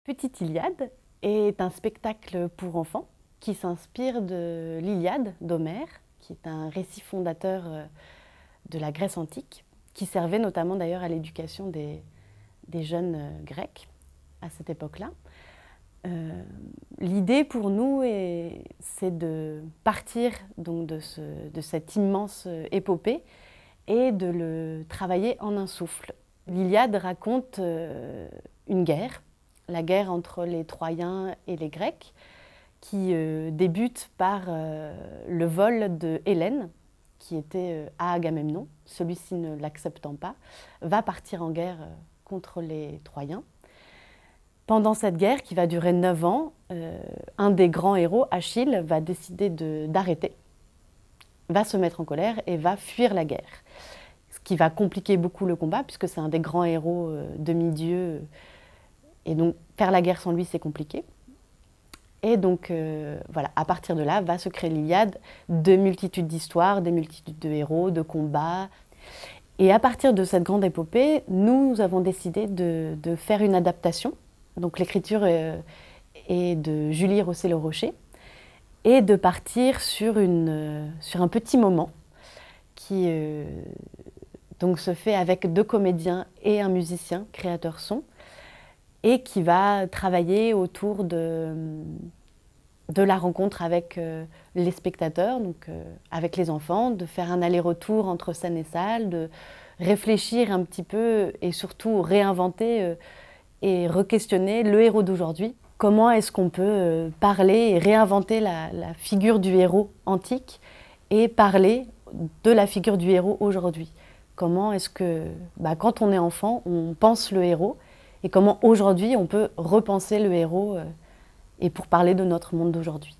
Petite Iliade est un spectacle pour enfants qui s'inspire de l'Iliade d'Homère, qui est un récit fondateur de la Grèce antique, qui servait notamment d'ailleurs à l'éducation des jeunes Grecs à cette époque-là. L'idée pour nous, c'est de partir donc de cette immense épopée et de le travailler en un souffle. L'Iliade raconte une guerre, la guerre entre les Troyens et les Grecs, qui débute par le vol de Hélène, qui était à Agamemnon. Celui-ci, ne l'acceptant pas, va partir en guerre contre les Troyens. Pendant cette guerre, qui va durer 9 ans, un des grands héros, Achille, va décider d'arrêter, va se mettre en colère et va fuir la guerre. Ce qui va compliquer beaucoup le combat, puisque c'est un des grands héros demi-dieux. Et donc, faire la guerre sans lui, c'est compliqué. Et donc, voilà, à partir de là, va se créer l'Iliade, de multitudes d'histoires, des multitudes de héros, de combats. Et à partir de cette grande épopée, nous avons décidé de faire une adaptation. Donc, l'écriture est de Julie Rosset-Le-Rocher, et de partir sur un petit moment qui donc se fait avec 2 comédiens et un musicien, créateur son, et qui va travailler autour de la rencontre avec les spectateurs, donc avec les enfants, de faire un aller-retour entre scène et salle, de réfléchir un petit peu et surtout réinventer et re-questionner le héros d'aujourd'hui. Comment est-ce qu'on peut parler et réinventer la figure du héros antique et parler de la figure du héros aujourd'hui? Comment est-ce que, quand on est enfant, on pense le héros, et comment aujourd'hui on peut repenser le héros et pour parler de notre monde d'aujourd'hui.